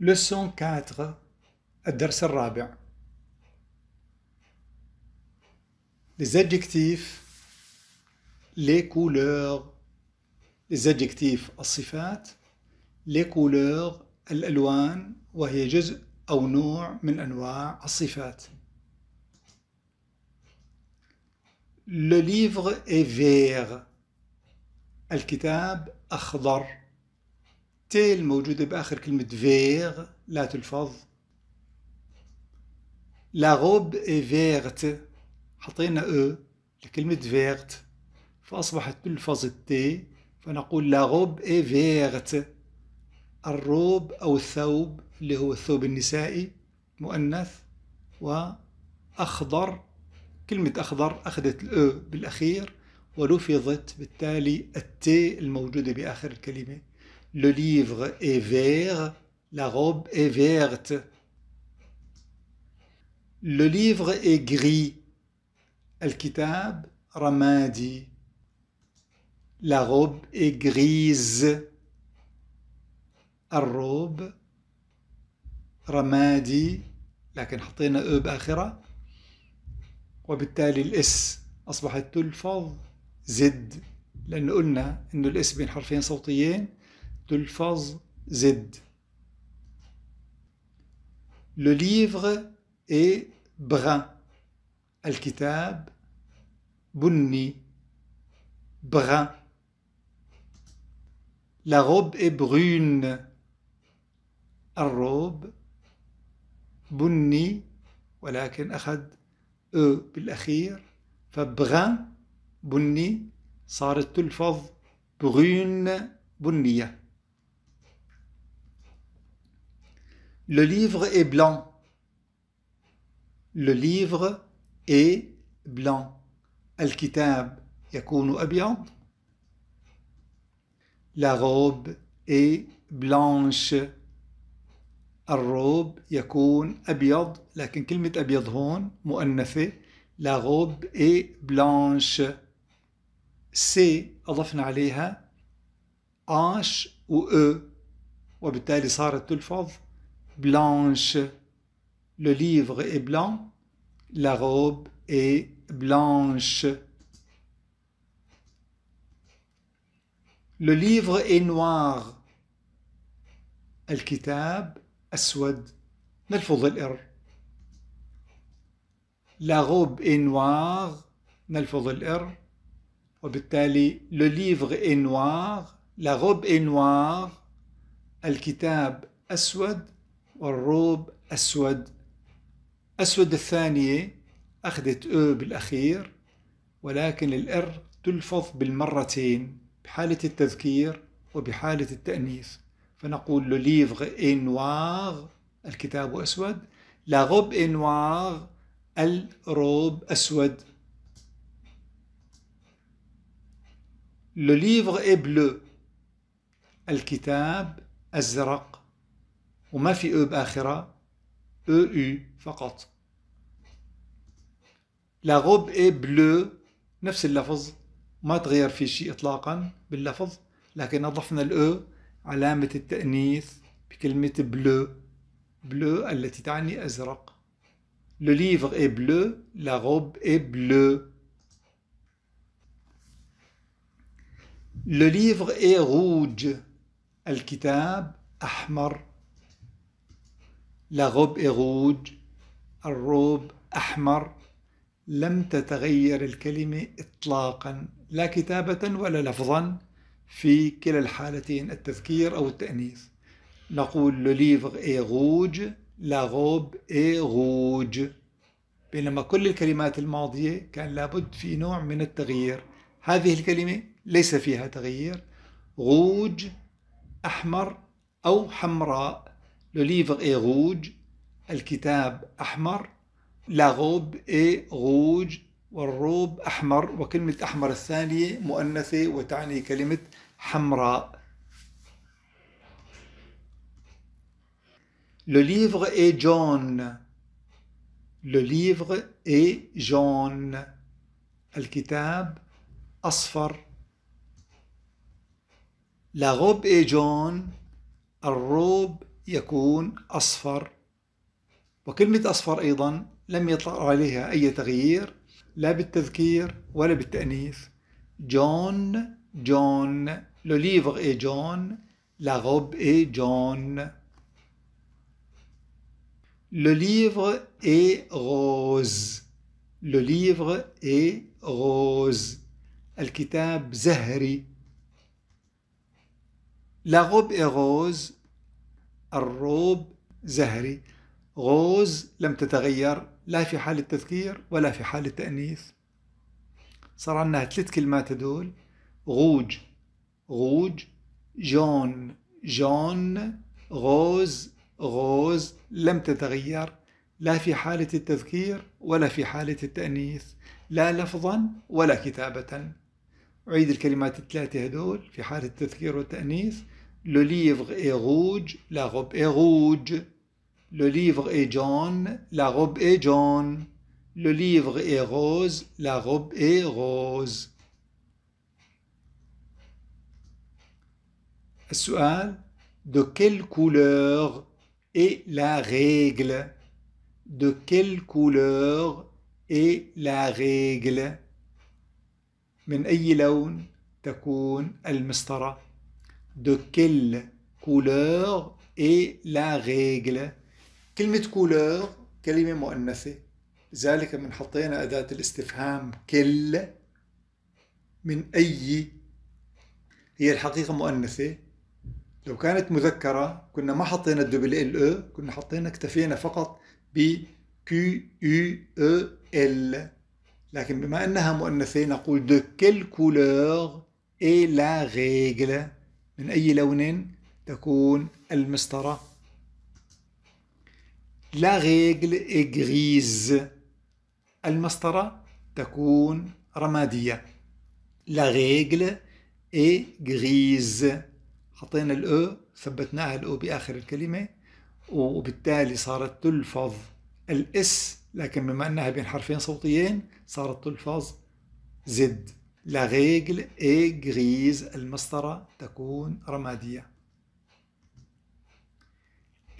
Leçon 4 الدرس الرابع. Les adjectifs, les couleurs. Les adjectifs الصفات، les couleurs الألوان وهي جزء أو نوع من أنواع الصفات. Le livre est vert. الكتاب أخضر. ت الموجودة بآخر كلمة vert لا تلفظ. La robe est verte. حطينا لكلمة verte فأصبحت تلفظ الت، فنقول la robe est verte. الروب أو الثوب اللي هو الثوب النسائي مؤنث، وأخضر كلمة أخضر أخذت بالأخير ولفظت بالتالي الت الموجودة بآخر الكلمة. Le livre est vert. La robe est verte. Le livre est gris. الكتاب رمادي. La robe est grise. الروب رمادي، لكن حطينا بآخرة وبالتالي الاس أصبحت تلفظ زد، لأنه قلنا إنه الاس بين حرفين صوتيين تلفظ زد. Le livre est brun. الكتاب بني brun. La robe est brune. الروب بني ولكن أخذ بالأخير، فبران بني صارت تلفظ brune بنية. Le livre est blanc. Le livre est blanc. الكتاب يكون أبيض. La robe est blanche. الروب يكون أبيض، لكن كلمة أبيض هون مؤنثة. La robe est blanche. سي أضفنا عليها آش وبالتالي صارت تلفظ blanche. Le livre est blanc. La robe est blanche. Le livre est noir. الكتاب أسود. نلفظ الإر. La robe est noire. نلفظ الإر وبالتالي le livre est noir. La robe est noire. الكتاب أسود والروب أسود. أسود الثانية أخذت بالأخير، ولكن الإر تلفظ بالمرتين بحالة التذكير وبحالة التأنيث، فنقول le livre est noir. الكتاب أسود. La robe est noire. الروب أسود. Le livre est bleu. الكتاب أزرق، وما في بآخرة، فقط. La robe est bleue. نفس اللفظ ما تغير في شيء إطلاقا باللفظ، لكن أضفنا علامة التأنيث بكلمة bleu. bleu التي تعني أزرق. Le livre est bleu. La robe est bleue. Le livre est rouge. الكتاب أحمر. La robe est rouge. الروب أحمر. لم تتغير الكلمة إطلاقا، لا كتابة ولا لفظا، في كلا الحالتين التذكير أو التأنيث. نقول le livre est rouge. La robe est rouge. بينما كل الكلمات الماضية كان لابد في نوع من التغيير. هذه الكلمة ليس فيها تغيير. روج أحمر أو حمراء. Le livre est rouge. الكتاب أحمر. La robe est rouge. والروب أحمر، وكلمة أحمر الثانية مؤنثة وتعني كلمة حمراء. Le livre est jaune. Le livre est jaune. الكتاب أصفر. La robe est jaune. الروب يكون أصفر. وكلمة أصفر أيضا لم يطرأ عليها أي تغيير لا بالتذكير ولا بالتأنيث. جون جون، le livre est jaune, la robe est jaune. Le livre est rose, le livre est rose. الكتاب زهري. La robe est rose, الروب زهري. غوز لم تتغير لا في حال التذكير ولا في حال التأنيث. صار عندنا 3 كلمات هدول: غوج غوج، جون جون، غوز غوز، لم تتغير لا في حالة التذكير ولا في حالة التأنيث، لا لفظا ولا كتابة. أعيد الكلمات ال3 هدول في حالة التذكير والتأنيث: Le livre est rouge, la robe est rouge. Le livre est jaune, la robe est jaune. Le livre est rose, la robe est rose. السؤال: de quelle couleur est la règle? De quelle couleur est la règle? من أي لون تكون المسطرة؟ De quelle couleur est la règle؟ كلمة couleur كلمة مؤنثة، لذلك من حطينا أداة الاستفهام كل. من أي هي الحقيقة مؤنثة. لو كانت مذكرة كنا ما حطينا الدبل ال، كنا حطينا اكتفينا فقط ب كيو او ال. لكن بما أنها مؤنثة نقول de quelle couleur est la règle؟ من أي لون تكون المسطرة؟ La règle est grise. المسطرة تكون رمادية. La règle est grise. حطينا الأو، ثبتناها الأو بآخر الكلمة، وبالتالي صارت تلفظ الإس، لكن بما أنها بين حرفين صوتيين صارت تلفظ زد. La règle est grise. المسطرة تكون رمادية.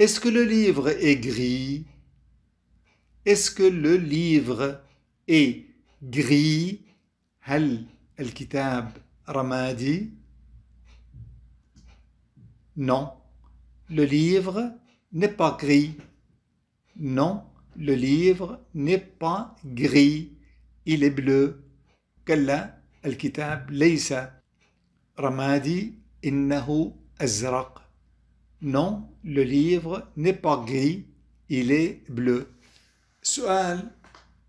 Est-ce que le livre est gris? Est-ce que le livre est gris؟ هل الكتاب رمادي؟ Non. Le livre n'est pas gris. Non, le livre n'est pas gris. Il est bleu. كلا، الكتاب ليس رمادي، إنه أزرق. Non, le livre n'est pas gris, il est bleu. السؤال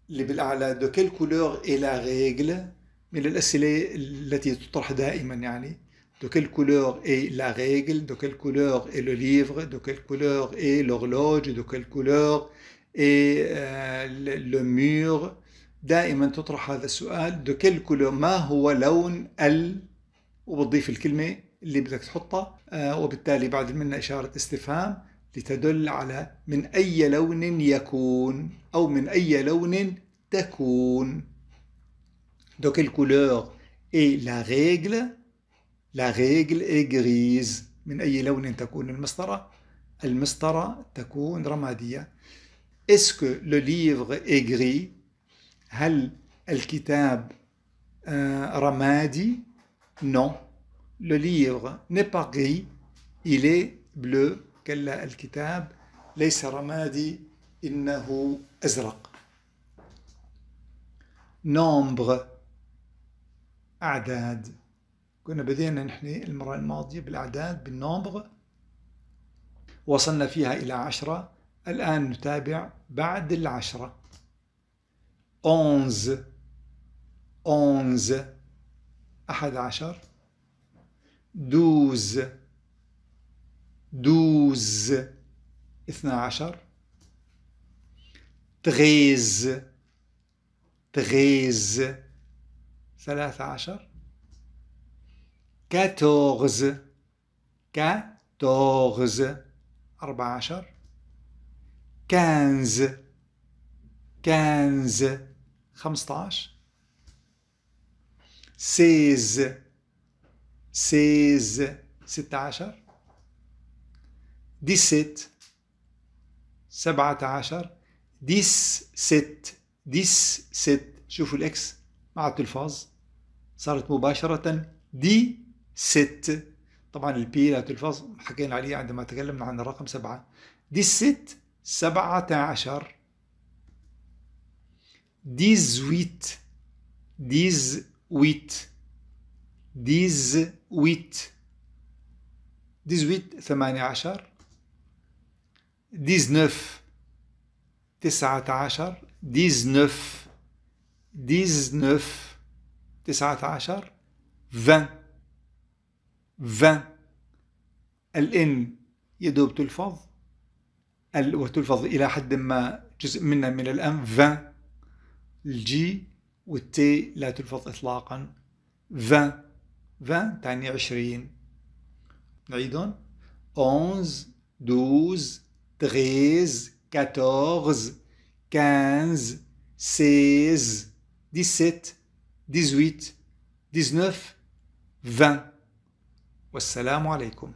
اللي بالأعلى: de quelle couleur est la règle؟ من الأسئلة التي تطرح دائما، يعني de quelle couleur est la règle؟ de quelle couleur est le livre؟ de quelle couleur est l'horloge؟ de quelle couleur est le mur؟ دائما تطرح هذا السؤال: de quelle couleur، ما هو لون وبتضيف الكلمة اللي بدك تحطها، وبالتالي بعد منها إشارة استفهام لتدل على من أي لون يكون أو من أي لون تكون. De quelle couleur est la règle؟ La règle est grise. من أي لون تكون المسطرة؟ المسطرة تكون رمادية. Est-ce que le livre est gris؟ هل الكتاب رمادي؟ Non. Le livre n'est pas gris, il est bleu. كلا، الكتاب ليس رمادي، إنه أزرق. Nombre، أعداد. كنا بدينا نحن المرة الماضية بالأعداد بالنومبر، وصلنا فيها إلى 10. الآن نتابع بعد 10. 11 11 11 12 12 12 13 13 13 14 14 14 15 15 15 16 16 16 17 17 17 شوفوا الإكس مع التلفاز صارت مباشرة دي 6. طبعا البي لا تلفاز حكينا عليه عندما تكلمنا عن الرقم 7. دي 6 17 18 18 18 19 19 19 20 الإن يدوب تلفظ وتلفظ إلى حد ما جزء منها من الأم 20. الجي والتي لا تلفظ إطلاقا. 20 تعني 20. نعيدهم 11 12 13 14 15 16 17 18 19 20. والسلام عليكم.